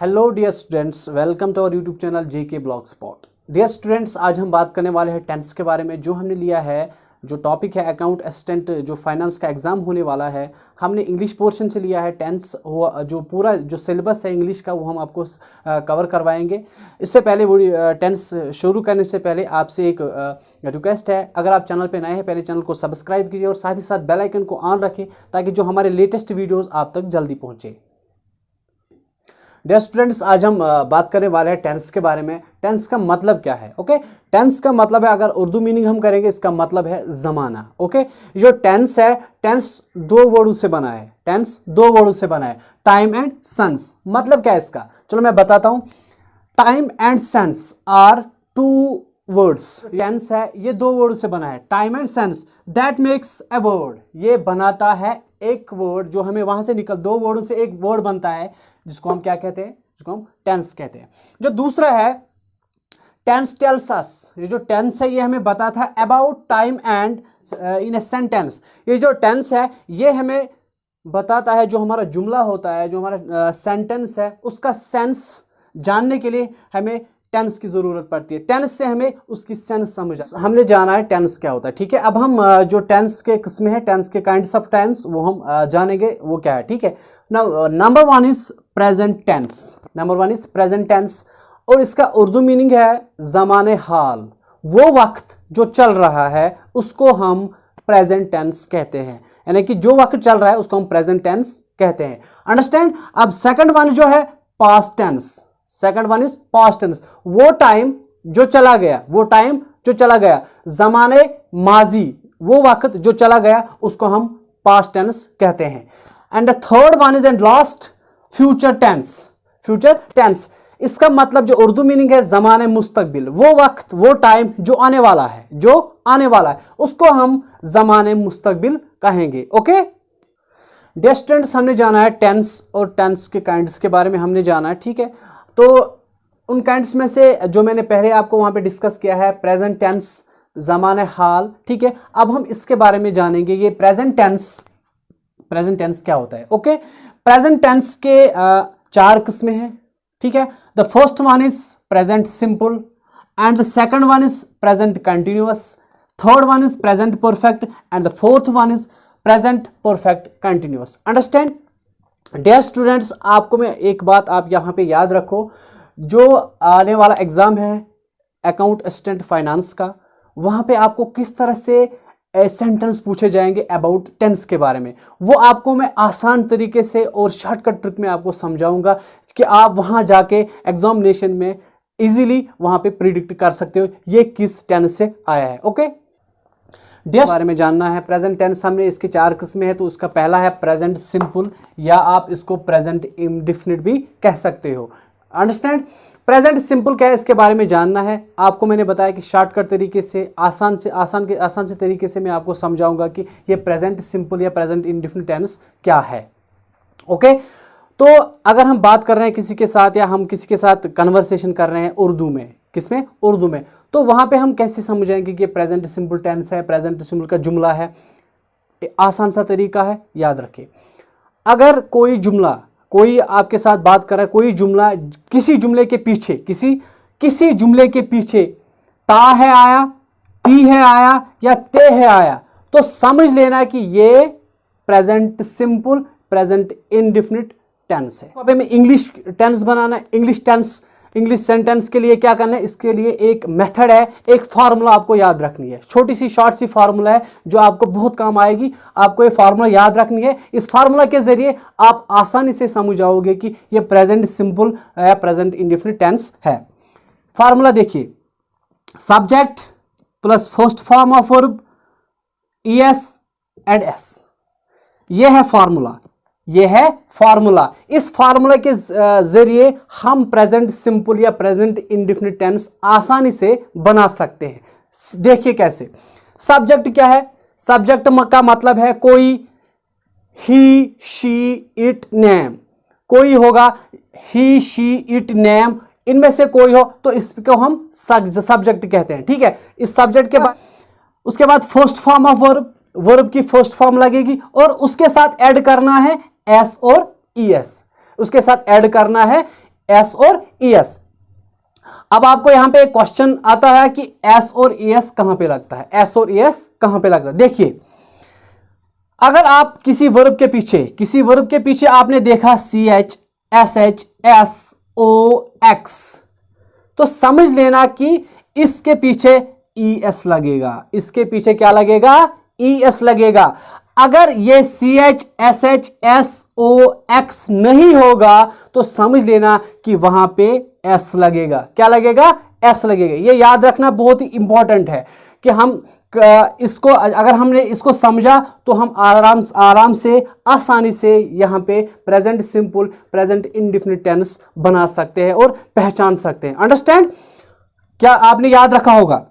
Hello dear students, welcome to our YouTube channel JK blog spot. Dear students, आज हम बात करने वाले हैं टेंस के बारे में। जो हमने लिया है, जो टॉपिक है अकाउंट असिस्टेंट, जो फाइनेंस का एग्जाम होने वाला है, हमने इंग्लिश पोर्शन से लिया है। टेंस जो पूरा जो सिलेबस है इंग्लिश का, वो हम आपको कवर करवाएंगे। इससे पहले वो टेंस शुरू करने से पहले आपसे एक रिक्वेस्ट है, अगर आप चैनल पे नए हैं पहले चैनल को सब्सक्राइब कीजिए और साथ ही साथ बेल आइकन को ऑन रखें ताकि जो हमारे लेटेस्ट वीडियोज़ आप तक जल्दी पहुँचे। डियर स्टूडेंट्स, आज हम बात करने वाले हैं टेंस के बारे में। टेंस का मतलब क्या है? ओके, टेंस का मतलब है, अगर उर्दू मीनिंग हम करेंगे, इसका मतलब है जमाना। ओके, जो टेंस है, टेंस दो वर्डों से बना है। टेंस दो वर्डों से बना है, टाइम एंड सेंस। मतलब क्या है इसका? चलो मैं बताता हूं। Time and sense are two words. Tense है, ये दो वर्ड से बना है, time and sense. That makes a word, ये बनाता है एक वर्ड। जो हमें वहां से दो वर्डों से एक वर्ड बनता है, जिसको हम क्या कहते हैं? जिसको हम टेंस कहते हैं। जो दूसरा है, टेंस टेल्स अस। ये जो टेंस है, ये हमें बताता है about time and in a sentence. ये जो टेंस है, ये हमें बताता है जो हमारा जुमला होता है, जो हमारा सेंटेंस है, उसका सेंस जानने के लिए हमें टेंस की जरूरत पड़ती है। टेंस से हमें उसकी सेंस समझ, हमने जाना है टेंस क्या होता है। ठीक है, अब हम जो टेंस के किस्में हैं, टेंस के काइंड्स ऑफ टेंस, वो हम जानेंगे वो क्या है। ठीक है, number one is present tense. Number one is present tense, और इसका उर्दू मीनिंग है ज़माने हाल। वो वक्त जो चल रहा है उसको हम प्रेजेंट टेंस कहते हैं, यानी कि जो वक्त चल रहा है उसको हम प्रेजेंट टेंस कहते हैं। अंडरस्टैंड? अब सेकंड वन जो है past tense. Second one is past tense. वो टाइम जो चला गया, वो टाइम जो चला गया, जमाने माजी, वो वक्त जो चला गया, उसको हम पास्ट टेंस कहते हैं। And the third one is and last future tense. Future tense, इसका मतलब जो उर्दू मीनिंग है जमाने मुस्तकबिल। वो वक्त, वो टाइम जो आने वाला है, जो आने वाला है, उसको हम जमाने मुस्तकबिल कहेंगे। ओके डियर स्टूडेंट्स, हमने जाना है टेंस और टेंस के काइंड्स के बारे में हमने जाना है। ठीक है, तो उन काइंड्स में से जो मैंने पहले आपको वहां पे डिस्कस किया है, प्रेजेंट टेंस, ज़माने हाल। ठीक है, अब हम इसके बारे में जानेंगे, ये प्रेजेंट टेंस। प्रेजेंट टेंस क्या होता है? ओके, प्रेजेंट टेंस के चार किस्में हैं। ठीक है, the first one is present simple, and the second one is present continuous, third one is present perfect, and the fourth one is present perfect continuous. Understand? Dear students, आपको मैं एक बात आप यहाँ पे याद रखो, जो आने वाला एग्जाम है अकाउंट असिस्टेंट फाइनेंस का, वहाँ पे आपको किस तरह से सेंटेंस पूछे जाएंगे अबाउट टेंस के बारे में, वो आपको मैं आसान तरीके से और शॉर्टकट ट्रिक में आपको समझाऊंगा कि आप वहाँ जाके एग्जामिनेशन में इजीली वहाँ पे प्रिडिक्ट कर सकते हो ये किस टेंस से आया है। ओके, बारे में जानना है। प्रेजेंट टेंस हमने इसके चार किस्में हैं, तो उसका पहला है प्रेजेंट सिंपल, या आप इसको प्रेजेंट इंडेफिनिट भी कह सकते हो। अंडरस्टैंड? प्रेजेंट सिंपल क्या है, इसके बारे में जानना है। आपको मैंने बताया कि शॉर्टकट तरीके से, आसान से तरीके से मैं आपको समझाऊंगा कि ये प्रेजेंट सिंपल या प्रेजेंट इंडेफिनिट टेंस क्या है। ओके, तो अगर हम बात कर रहे हैं किसी के साथ, या हम किसी के साथ कन्वर्सेशन कर रहे हैं उर्दू में, किसमें? उर्दू में, तो वहाँ पे हम कैसे समझेंगे कि प्रेजेंट सिंपल टेंस है, प्रेजेंट सिंपल का जुमला है? आसान सा तरीका है, याद रखिए। अगर कोई जुमला, कोई आपके साथ बात कर रहा है, कोई जुमला, किसी जुमले के पीछे, किसी जुमले के पीछे ता है आया, ती है आया, या ते है आया, तो समझ लेना कि ये present simple, present indefinite tense है। अब हमें इंग्लिश टेंस बनाना है। इंग्लिश सेंटेंस के लिए क्या करना है? इसके लिए एक मेथड है, एक फार्मूला आपको याद रखनी है। छोटी सी शॉर्ट सी फार्मूला है जो आपको बहुत काम आएगी। आपको ये फार्मूला याद रखनी है। इस फार्मूला के जरिए आप आसानी से समझ जाओगे कि ये प्रेजेंट सिंपल या प्रेजेंट इंडेफिनिट टेंस है। फार्मूला देखिए, subject plus first form of verb ES and S, ये है फार्मूला। ये है फार्मूला। इस फार्मूला के जरिए हम प्रेजेंट सिंपल या प्रेजेंट इंडेफिनिट टेंस आसानी से बना सकते हैं। देखिए कैसे। सब्जेक्ट क्या है? सब्जेक्ट का मतलब है कोई, ही, शी, इट, नेम। कोई होगा, ही, शी, इट, नेम, इनमें से कोई हो तो इसको हम सब्जेक्ट कहते हैं। ठीक है, इस सब्जेक्ट के बाद उसके बाद first form of verb, verb की फर्स्ट फॉर्म लगेगी, और उसके साथ ऐड करना है एस और ES। उसके साथ ऐड करना है एस और ईएस। अब आपको यहां पे एक क्वेश्चन आता है कि एस और ईएस कहां पे लगता है, एस और ईएस कहां पे लगता है। देखिए, अगर आप किसी वर्ब के पीछे आपने देखा CH, SH, SOX, तो समझ लेना कि इसके पीछे ES लगेगा, इसके पीछे क्या लगेगा, ES लगेगा। अगर ये CH, SH, SOX नहीं होगा तो समझ लेना कि वहां पे S लगेगा। क्या लगेगा, S लगेगा। ये याद रखना बहुत ही इंपॉर्टेंट है कि हम इसको, अगर हमने इसको समझा तो हम आराम से, आसानी से यहां पे present simple, present indefinite tense बना सकते हैं और पहचान सकते हैं। अंडरस्टैंड? क्या आपने याद रखा होगा?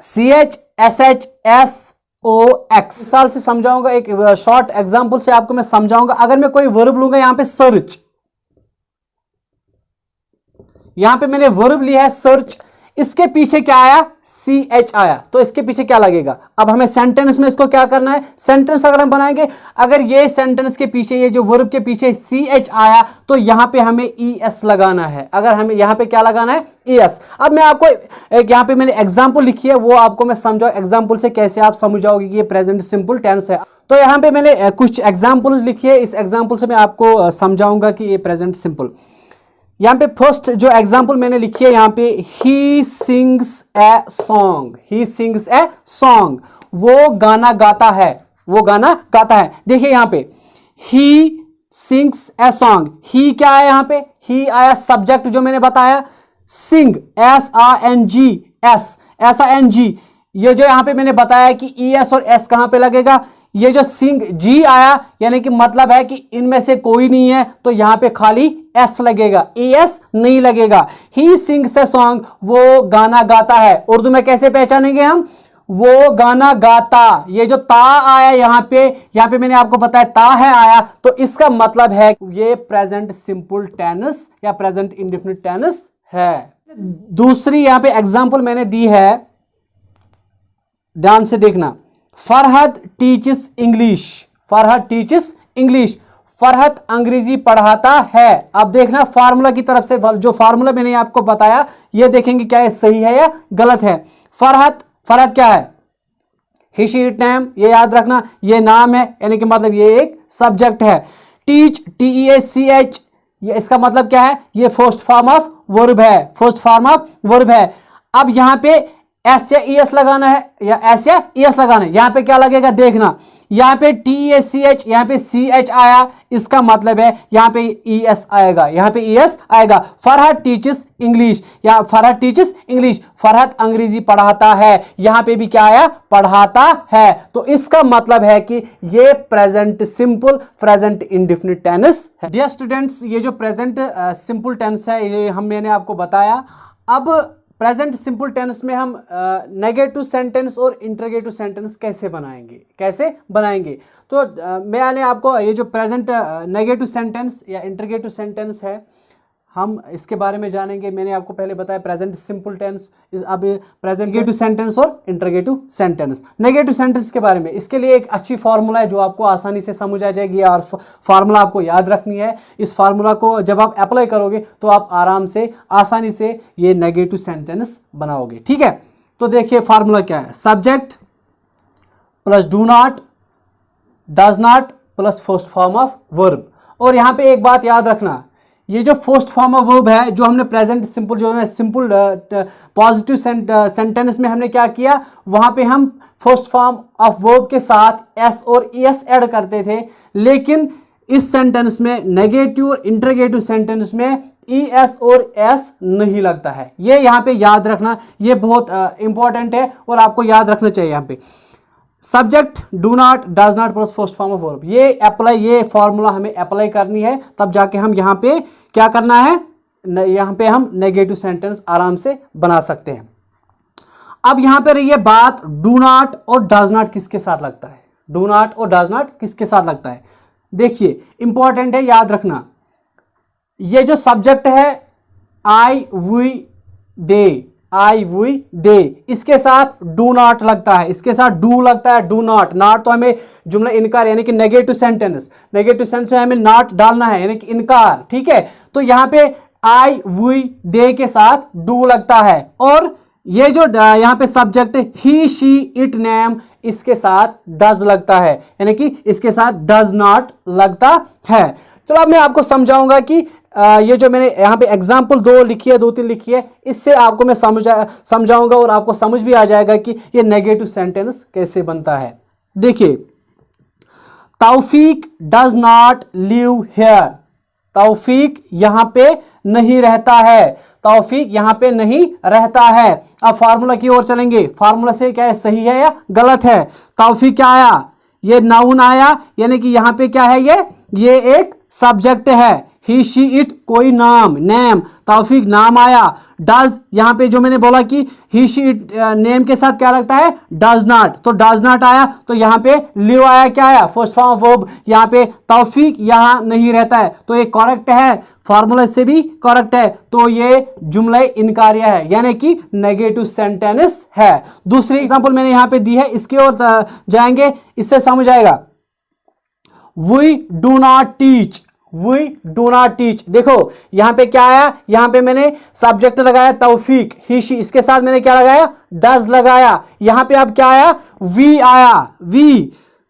CH, SH, SOX साल से समझाऊंगा, एक शॉर्ट एग्जांपल से आपको मैं समझाऊंगा। अगर मैं कोई वर्ब लूंगा, यहां पे सर्च, यहां पे मैंने वर्ब लिया है सर्च, इसके पीछे क्या आया, CH आया, तो इसके पीछे क्या लगेगा। अब हमें सेंटेंस में इसको क्या करना है, सेंटेंस अगर हम बनाएंगे, अगर ये सेंटेंस के पीछे, ये जो वर्ब के पीछे CH आया तो यहां पे हमें ES लगाना है। अगर हमें यहां पे क्या लगाना है, ES। अब मैं आपको एक यहां पे मैंने एग्जांपल लिखी है, वो आपको मैं समझाऊं, एग्जांपल से कैसे आप समझ जाओगे कि ये प्रेजेंट सिंपल टेंस है। तो यहां पे मैंने कुछ एग्जांपल्स लिखी है, इस एग्जांपल से मैं आपको समझाऊंगा कि ये प्रेजेंट सिंपल। यहां पे फर्स्ट जो एग्जांपल मैंने लिखी है, यहां पे he sings a song, he sings a song, वो गाना गाता है, वो गाना गाता है। देखिए यहां पे ही सिंग्स ए सॉन्ग, ही क्या है, यहां पे ही आया सब्जेक्ट जो मैंने बताया, सिंग SING, ये जो यहां पे मैंने बताया कि ES और S कहां पे लगेगा, ये जो सिंग G आया यानी कि मतलब है कि इनमें से कोई नहीं है, तो यहां पे खाली S लगेगा, ES नहीं लगेगा। ही सिंग्स ए सॉन्ग, वो गाना गाता है। उर्दू में कैसे पहचानेंगे हम, वो गाना गाता, ये जो ता आया यहां पे मैंने आपको बताया ता है आया, तो इसका मतलब है ये प्रेजेंट सिंपल टेंस या प्रेजेंट इंडेफिनिट टेंस है। दूसरी यहां पे एग्जांपल मैंने दी है, ध्यान से देखना, Farhad teaches English, Farhad teaches English, Farhad अंग्रेजी पढ़ाता है। अब देखना फार्मूला की तरफ से, जो फार्मूला मैंने आपको बताया, ये देखेंगे क्या है, सही है या गलत है। फरहद क्या है, ही शी इट नेम, ये याद रखना, ये नाम है यानी कि मतलब ये एक सब्जेक्ट है। टीच, TEACH, ये इसका मतलब क्या है, ये फर्स्ट फॉर्म ऑफ वर्ब है, फर्स्ट फॉर्म ऑफ वर्ब है। अब यहां पे S या ES लगाना है, या S या ES लगाना है, यहां पे क्या लगेगा देखना, यहां पे TEACH, यहां पे CH आया, इसका मतलब है यहां पे ES आएगा, यहां पे ES आएगा। फरहद टीचेस इंग्लिश, या फरहद टीचेस इंग्लिश, फरहद अंग्रेजी पढ़ाता है, यहां पे भी क्या आया, पढ़ाता है। तो इसका मतलब है कि ये present simple, present indefinite tense है। डियर स्टूडेंट्स, ये जो प्रेजेंट सिंपल टेंस है, ये मैंने आपको बताया। अब प्रेजेंट सिंपल टेंस में हम नेगेटिव सेंटेंस और इंटरोगेटिव सेंटेंस कैसे बनाएंगे, तो मैंने आपको ये जो प्रेजेंट नेगेटिव सेंटेंस या इंटरोगेटिव सेंटेंस है, हम इसके बारे में जानेंगे। मैंने आपको पहले बताया प्रेजेंट सिंपल टेंस, अब प्रेजेंट नेगेटिव सेंटेंस और इंटरोगेटिव सेंटेंस। नेगेटिव सेंटेंस के बारे में, इसके लिए एक अच्छी फार्मूला है जो आपको आसानी से समझ आ जाएगी, और फार्मूला आपको याद रखनी है। इस फार्मूला को जब आप अप्लाई करोगे तो आप आराम से, आसानी से ये नेगेटिव सेंटेंस बनाओगे। ठीक है, तो देखिए फार्मूला क्या है, subject plus do not, does not plus first form of verb. और यहां पे एक बात याद रखना, ये जो फर्स्ट फॉर्म ऑफ वर्ब है, जो हमने प्रेजेंट सिंपल, जो है सिंपल पॉजिटिव सेंटेंस में हमने क्या किया, वहां पे हम फर्स्ट फॉर्म ऑफ वर्ब के साथ S और ES ऐड करते थे, लेकिन इस सेंटेंस में, नेगेटिव और इंटरोगेटिव सेंटेंस में ES और S नहीं लगता है। ये यहां पे याद रखना, ये बहुत इंपॉर्टेंट है और आपको याद रखना चाहिए। यहां पे subject do not, does not plus first form of verb, ये फॉर्मूला हमें अप्लाई करनी है, तब जाके हम यहाँ पे क्या करना है, यहाँ पे हम नेगेटिव सेंटेंस आराम से बना सकते हैं। अब यहाँ पे रही है बात, डू नॉट और डज नॉट किसके साथ लगता है, डू नॉट और डज नॉट किसके साथ लगता है। देखिए इंपॉर्टेंट है, याद रखना, ये जो सब्जेक्ट है आई वी दे, इसके साथ डू नॉट लगता है, इसके साथ डू लगता है, डू नॉट। नॉट तो हमें जुमला इनकार यानी कि नेगेटिव सेंटेंस में हमें नॉट डालना है यानी कि इनकार। ठीक है, तो यहां पे आई वी दे के साथ डू लगता है, और ये जो यहां पे subject he she it name इसके साथ डज लगता है, यानी कि इसके साथ डज नॉट लगता है। चलो अब मैं आपको समझाऊंगा कि ये जो मैंने यहाँ पे एग्जाम्पल 2 लिखी है, 2-3 लिखी है, इससे आपको मैं समझाऊंगा और आपको समझ भी आ जाएगा कि ये नेगेटिव सेंटेंस कैसे बनता है। देखिए, तौफीक डज नॉट लिव हियर, तौफीक यहां पे नहीं रहता है, तौफीक यहां पे नहीं रहता है। अब फार्मूला की ओर चलेंगे, फार्मूला से क्या है, सही है या गलत है। तौफीक क्या आया, ये नाउन आया, यानी कि यहां पे क्या है, ये एक सब्जेक्ट है। ही शी इट कोई नाम, नेम, तौफीक नाम आया। डज यहां पे जो मैंने बोला कि ही शी इट नेम के साथ क्या लगता है, डज नॉट, तो डज नॉट आया, तो यहां पे लिव आया, क्या आया, फर्स्ट फॉर्म ऑफ वर्ब। यहां पे तौफीक यहां नहीं रहता है, तो ये करेक्ट है, फार्मूला से भी करेक्ट है, तो ये जुमला इनकारिया है, यानी कि नेगेटिव सेंटेंस है। दूसरी एग्जांपल मैंने यहां पे दी है, इसकी ओर जाएंगे, इससे समझ आएगा। We do not teach, we do not teach, देखो यहां पे क्या आया, यहां पे मैंने सब्जेक्ट लगाया तौफीक, ही शी, इसके साथ मैंने क्या लगाया, डज लगाया। यहां पे अब क्या आया, वी आया,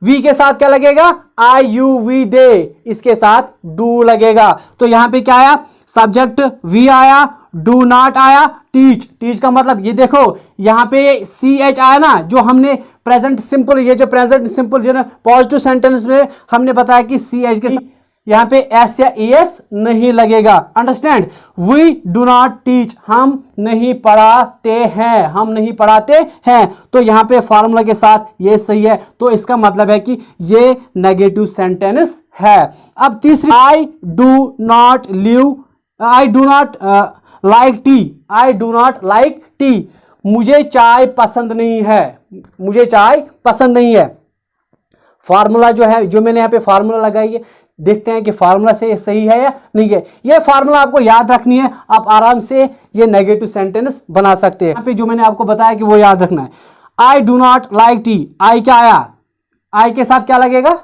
वी के साथ क्या लगेगा, आई यू वी दे, इसके साथ डू लगेगा। तो यहां पे क्या आया, सब्जेक्ट वी आया, डू नॉट आया, टीच, टीच का मतलब ये देखो यहां पे सी एच आया ना, जो हमने प्रेजेंट सिंपल, ये जो प्रेजेंट सिंपल जो ना पॉजिटिव सेंटेंस में हमने बताया कि सी एच के साथ यहां पे एस या एस नहीं लगेगा। Understand, we do not teach, हम नहीं पढ़ाते हैं, हम नहीं पढ़ाते हैं, तो यहां पे फार्मूला के साथ ये सही है, तो इसका मतलब है कि ये नेगेटिव सेंटेंस है। अब तीसरी, आई do not live, I do not like tea, I do not like T, मुझे चाय पसंद नहीं है, मुझे चाय पसंद नहीं है। फार्मूला जो है, जो मैंने यहाँ पे फार्मूला लगाई है, देखते हैं कि फार्मूला से ये सही है या नहीं है। ये फार्मूला आपको याद रखनी है, आप आराम से ये नेगेटिव सेंटेंस बना सकते हैं। यहाँ पे जो मैंने आपको बताया कि वो याद रखना है। I do not like tea, I क्या आया, आई के साथ क्या लगेगा,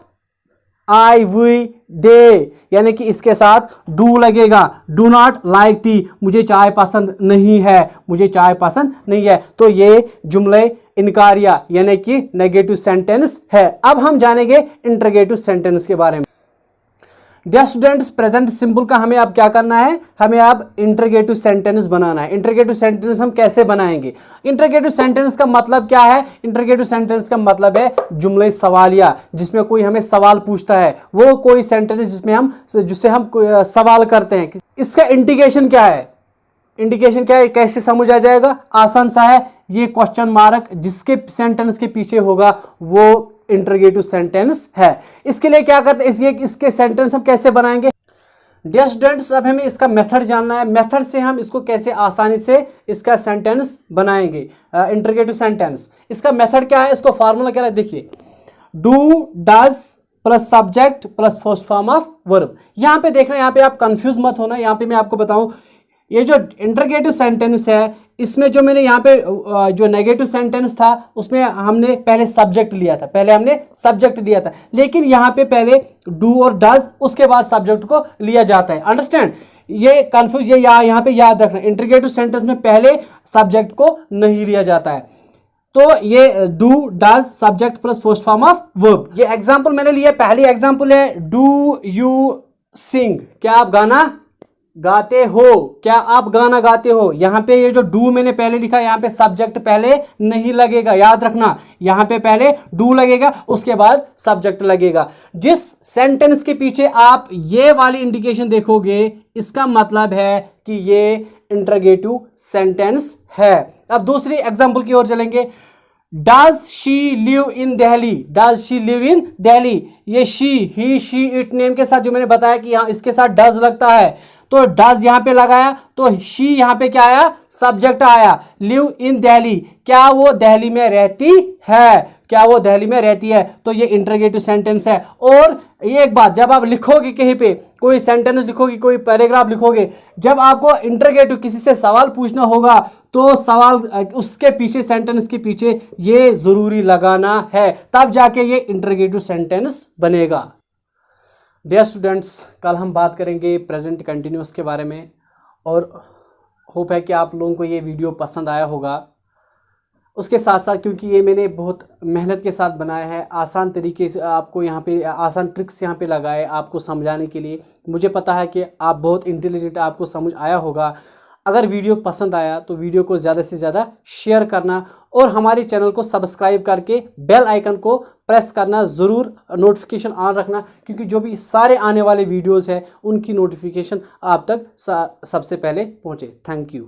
आई वी दे, यानी कि इसके साथ डू लगेगा। डू नॉट लाइक टी, मुझे चाय पसंद नहीं है, मुझे चाय पसंद नहीं है, तो ये जुमले इनकारिया यानी कि नेगेटिव सेंटेंस है। अब हम जानेंगे इंटरगेटिव सेंटेंस के बारे में। डियर स्टूडेंट्स, प्रेजेंट सिंपल का हमें अब क्या करना है, हमें अब इंटरगेटिव सेंटेंस बनाना है। इंटरगेटिव सेंटेंस हम कैसे बनाएंगे, इंटरगेटिव सेंटेंस का मतलब क्या है, इंटरगेटिव सेंटेंस का मतलब है जुमले सवालिया, जिसमें कोई हमें सवाल पूछता है, वो कोई सेंटेंस जिससे हम सवाल करते हैं। इसका इंडिकेशन क्या है, इंडिकेशन क्या है, कैसे समझ आ जाएगा, आसान सा है, ये क्वेश्चन मार्क जिसके सेंटेंस के पीछे होगा वो इंटरगेटिव सेंटेंस है। इसके लिए क्या करते हैं, इसके सेंटेंस हम कैसे बनाएंगे। डियर स्टूडेंट्स, अब हमें इसका मेथड जानना है, मेथड से हम इसको कैसे आसानी से इसका सेंटेंस बनाएंगे, इंटरगेटिव सेंटेंस। इसका मेथड क्या है, इसको फार्मूला क्या है, देखिए, do does plus subject plus first form of verb. यहां पे देखना, यहां पे आप कंफ्यूज मत होना, यहां पे मैं आपको बताऊं, ये जो इंटरगेटिव सेंटेंस है, इसमें जो मैंने यहाँ पे जो नेगेटिव सेंटेंस था उसमें हमने पहले सब्जेक्ट लिया था, पहले हमने सब्जेक्ट लिया था, लेकिन यहाँ पे पहले डू और डज, उसके बाद सब्जेक्ट को लिया जाता है। अंडरस्टैंड, ये कंफ्यूज, ये यहाँ पे याद रखना, इंटरगेटिव सेंटेंस में पहले सब्जेक्ट को नहीं लिया जाता है। तो ये do does subject plus first form of verb. ये एग्जाम्पल मैंने लिया, पहली एग्जाम्पल है, डू यू सिंग, क्या आप गाना गाते हो, क्या आप गाना गाते हो। यहां पे ये जो डू मैंने पहले लिखा, यहां पे सब्जेक्ट पहले नहीं लगेगा, याद रखना, यहां पे पहले डू लगेगा, उसके बाद सब्जेक्ट लगेगा। जिस सेंटेंस के पीछे आप ये वाली इंडिकेशन देखोगे, इसका मतलब है कि ये इंटरगेटिव सेंटेंस है। अब दूसरी एग्जांपल की ओर चलेंगे, does she live in Delhi, does she live in Delhi, ये she, he, she, it name के साथ जो मैंने बताया कि यहाँ इसके साथ डज लगता है, तो डज यहां पे लगाया, तो शी यहां पे क्या आया, सब्जेक्ट आया। लिव इन दिल्ली, क्या वो दिल्ली में रहती है, क्या वो दिल्ली में रहती है, तो ये इंटरगेटिव सेंटेंस है। और एक बात, जब आप लिखोगे कहीं पे कोई सेंटेंस लिखोगे, कोई पैराग्राफ लिखोगे, जब आपको इंटरगेटिव किसी से सवाल पूछना होगा, तो सवाल उसके पीछे, सेंटेंस के पीछे ये जरूरी लगाना है, तब जाके ये इंटरगेटिव सेंटेंस बनेगा। डियर स्टूडेंट्स, कल हम बात करेंगे प्रेजेंट कंटिन्यूअस के बारे में, और होप है कि आप लोगों को ये वीडियो पसंद आया होगा। उसके साथ साथ क्योंकि ये मैंने बहुत मेहनत के साथ बनाया है, आसान तरीके से आपको यहाँ पे आसान ट्रिक्स यहाँ पे लगाए आपको समझाने के लिए। मुझे पता है कि आप बहुत इंटेलिजेंट, आपको समझ आया होगा। अगर वीडियो पसंद आया तो वीडियो को ज़्यादा से ज़्यादा शेयर करना और हमारे चैनल को सब्सक्राइब करके बेल आइकन को प्रेस करना ज़रूर, नोटिफिकेशन ऑन रखना, क्योंकि जो भी सारे आने वाले वीडियोस हैं उनकी नोटिफिकेशन आप तक सबसे पहले पहुँचे। Thank you.